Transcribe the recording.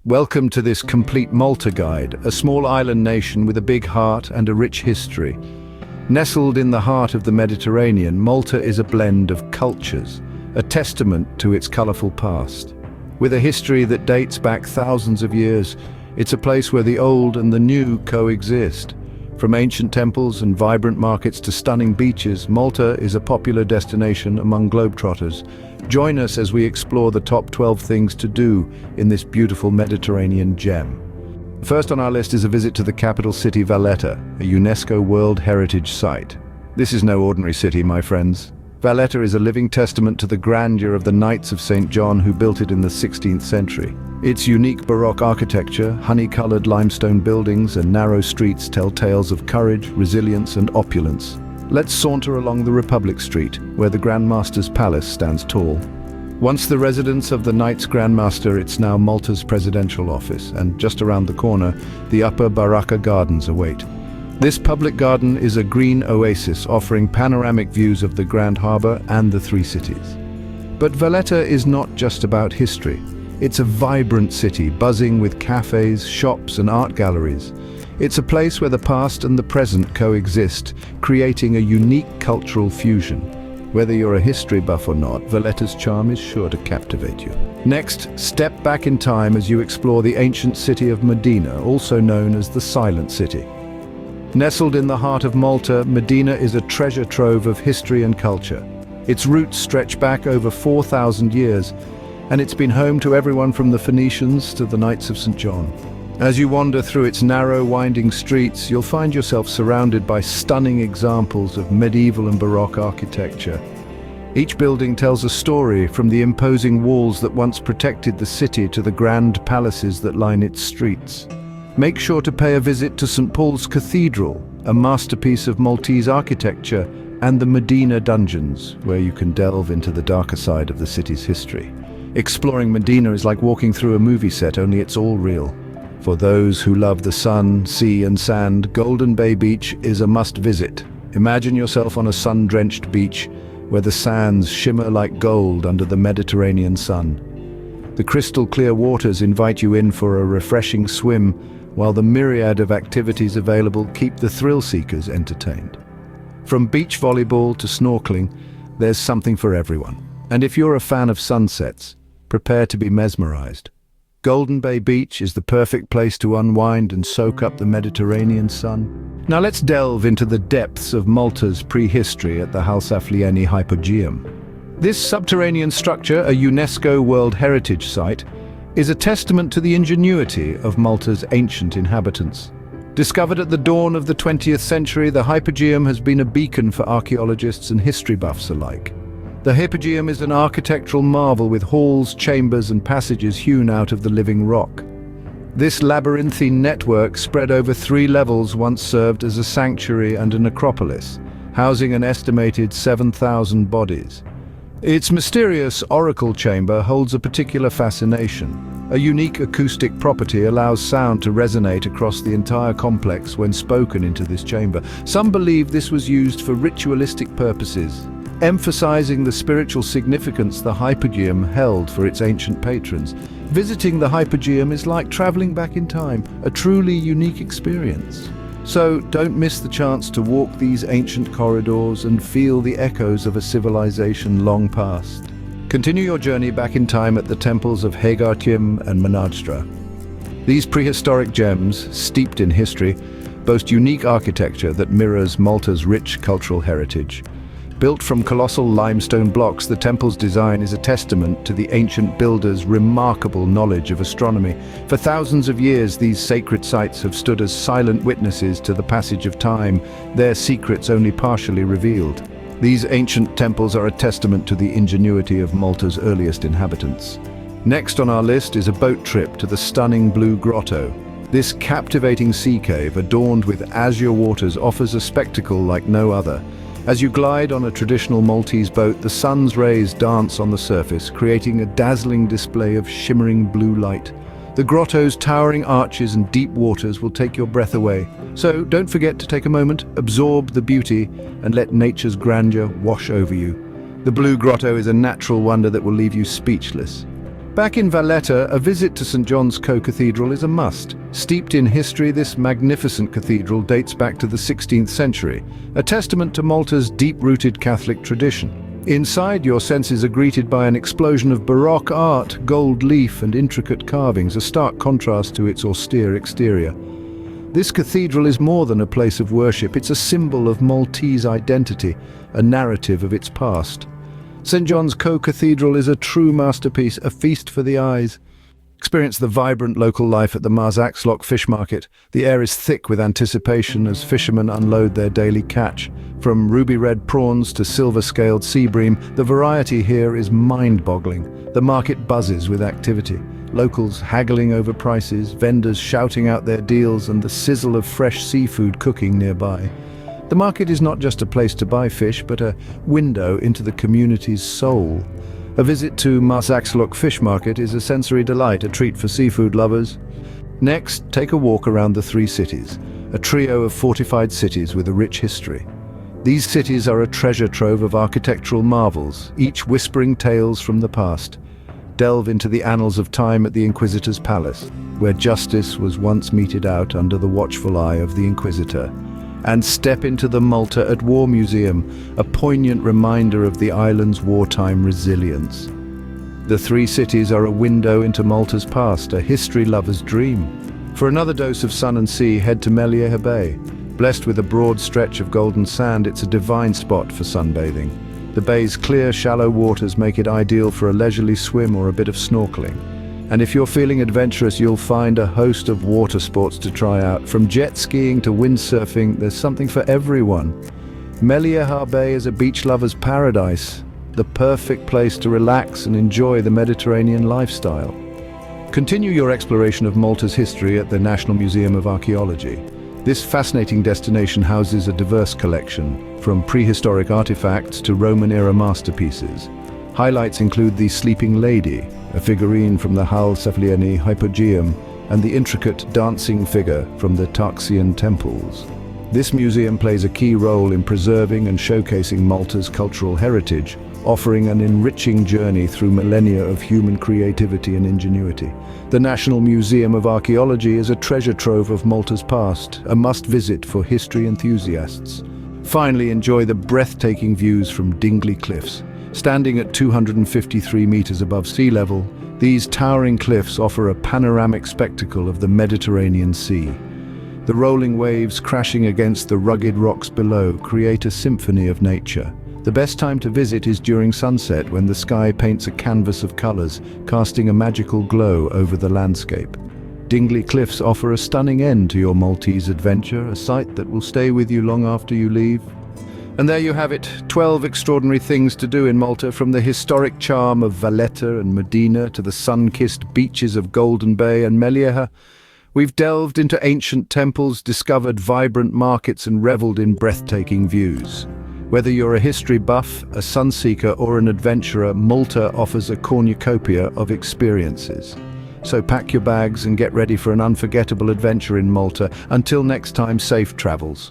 Welcome to this complete Malta guide, a small island nation with a big heart and a rich history. Nestled in the heart of the Mediterranean, Malta is a blend of cultures, a testament to its colorful past. With a history that dates back thousands of years, it's a place where the old and the new coexist. From ancient temples and vibrant markets to stunning beaches, Malta is a popular destination among globetrotters. Join us as we explore the top 12 things to do in this beautiful Mediterranean gem. First on our list is a visit to the capital city Valletta, a UNESCO World Heritage Site. This is no ordinary city, my friends. Valletta is a living testament to the grandeur of the Knights of St. John who built it in the 16th century. Its unique Baroque architecture, honey-colored limestone buildings and narrow streets tell tales of courage, resilience and opulence. Let's saunter along the Republic Street, where the Grand Master's palace stands tall. Once the residence of the Knights Grand Master, it's now Malta's presidential office, and just around the corner, the Upper Baraka Gardens await. This public garden is a green oasis offering panoramic views of the Grand Harbour and the three cities. But Valletta is not just about history. It's a vibrant city, buzzing with cafes, shops and art galleries. It's a place where the past and the present coexist, creating a unique cultural fusion. Whether you're a history buff or not, Valletta's charm is sure to captivate you. Next, step back in time as you explore the ancient city of Medina, also known as the Silent City. Nestled in the heart of Malta, Medina is a treasure trove of history and culture. Its roots stretch back over 4,000 years, and it's been home to everyone from the Phoenicians to the Knights of St. John. As you wander through its narrow, winding streets, you'll find yourself surrounded by stunning examples of medieval and Baroque architecture. Each building tells a story, from the imposing walls that once protected the city to the grand palaces that line its streets. Make sure to pay a visit to St. Paul's Cathedral, a masterpiece of Maltese architecture, and the Medina Dungeons, where you can delve into the darker side of the city's history. Exploring Medina is like walking through a movie set, only it's all real. For those who love the sun, sea and sand, Golden Bay Beach is a must-visit. Imagine yourself on a sun-drenched beach where the sands shimmer like gold under the Mediterranean sun. The crystal-clear waters invite you in for a refreshing swim, while the myriad of activities available keep the thrill-seekers entertained. From beach volleyball to snorkeling, there's something for everyone. And if you're a fan of sunsets, prepare to be mesmerized. Golden Bay Beach is the perfect place to unwind and soak up the Mediterranean sun. Now let's delve into the depths of Malta's prehistory at the Halsaflieni Hypogeum. This subterranean structure, a UNESCO World Heritage Site, is a testament to the ingenuity of Malta's ancient inhabitants. Discovered at the dawn of the 20th century, the Hypogeum has been a beacon for archaeologists and history buffs alike. The Hypogeum is an architectural marvel with halls, chambers and passages hewn out of the living rock. This labyrinthine network, spread over 3 levels, once served as a sanctuary and a necropolis, housing an estimated 7,000 bodies. Its mysterious oracle chamber holds a particular fascination. A unique acoustic property allows sound to resonate across the entire complex when spoken into this chamber. Some believe this was used for ritualistic purposes, emphasizing the spiritual significance the Hypogeum held for its ancient patrons. Visiting the Hypogeum is like traveling back in time, a truly unique experience. So don't miss the chance to walk these ancient corridors and feel the echoes of a civilization long past. Continue your journey back in time at the temples of Hegartyum and Manajdra. These prehistoric gems, steeped in history, boast unique architecture that mirrors Malta's rich cultural heritage. Built from colossal limestone blocks, the temple's design is a testament to the ancient builders' remarkable knowledge of astronomy. For thousands of years, these sacred sites have stood as silent witnesses to the passage of time, their secrets only partially revealed. These ancient temples are a testament to the ingenuity of Malta's earliest inhabitants. Next on our list is a boat trip to the stunning Blue Grotto. This captivating sea cave, adorned with azure waters, offers a spectacle like no other. As you glide on a traditional Maltese boat, the sun's rays dance on the surface, creating a dazzling display of shimmering blue light. The grotto's towering arches and deep waters will take your breath away. So don't forget to take a moment, absorb the beauty, and let nature's grandeur wash over you. The Blue Grotto is a natural wonder that will leave you speechless. Back in Valletta, a visit to St. John's Co-Cathedral is a must. Steeped in history, this magnificent cathedral dates back to the 16th century, a testament to Malta's deep-rooted Catholic tradition. Inside, your senses are greeted by an explosion of Baroque art, gold leaf and intricate carvings, a stark contrast to its austere exterior. This cathedral is more than a place of worship, it's a symbol of Maltese identity, a narrative of its past. St. John's Co-Cathedral is a true masterpiece, a feast for the eyes. Experience the vibrant local life at the Marsaxlokk fish market. The air is thick with anticipation as fishermen unload their daily catch. From ruby-red prawns to silver-scaled sea bream, the variety here is mind-boggling. The market buzzes with activity. Locals haggling over prices, vendors shouting out their deals, and the sizzle of fresh seafood cooking nearby. The market is not just a place to buy fish, but a window into the community's soul. A visit to Marsaxlokk Fish Market is a sensory delight, a treat for seafood lovers. Next, take a walk around the three cities, a trio of fortified cities with a rich history. These cities are a treasure trove of architectural marvels, each whispering tales from the past. Delve into the annals of time at the Inquisitor's Palace, where justice was once meted out under the watchful eye of the Inquisitor. And step into the Malta at War Museum, a poignant reminder of the island's wartime resilience. The three cities are a window into Malta's past, a history lover's dream. For another dose of sun and sea, head to Valletta Bay. Blessed with a broad stretch of golden sand, it's a divine spot for sunbathing. The bay's clear, shallow waters make it ideal for a leisurely swim or a bit of snorkeling. And if you're feeling adventurous, you'll find a host of water sports to try out. From jet skiing to windsurfing, there's something for everyone. Valletta Bay is a beach lover's paradise, the perfect place to relax and enjoy the Mediterranean lifestyle. Continue your exploration of Malta's history at the National Museum of Archaeology. This fascinating destination houses a diverse collection, from prehistoric artifacts to Roman-era masterpieces. Highlights include the Sleeping Lady, a figurine from the Hal Cephalieni Hypogeum, and the intricate dancing figure from the Tarxian temples. This museum plays a key role in preserving and showcasing Malta's cultural heritage, offering an enriching journey through millennia of human creativity and ingenuity. The National Museum of Archaeology is a treasure trove of Malta's past, a must-visit for history enthusiasts. Finally, enjoy the breathtaking views from Dingley Cliffs. Standing at 253 meters above sea level, these towering cliffs offer a panoramic spectacle of the Mediterranean Sea. The rolling waves crashing against the rugged rocks below create a symphony of nature. The best time to visit is during sunset, when the sky paints a canvas of colors, casting a magical glow over the landscape. Dingley Cliffs offer a stunning end to your Maltese adventure, a sight that will stay with you long after you leave. And there you have it, 12 extraordinary things to do in Malta, from the historic charm of Valletta and Medina to the sun-kissed beaches of Golden Bay and Valletta. We've delved into ancient temples, discovered vibrant markets, and reveled in breathtaking views. Whether you're a history buff, a sunseeker, or an adventurer, Malta offers a cornucopia of experiences. So pack your bags and get ready for an unforgettable adventure in Malta. Until next time, safe travels.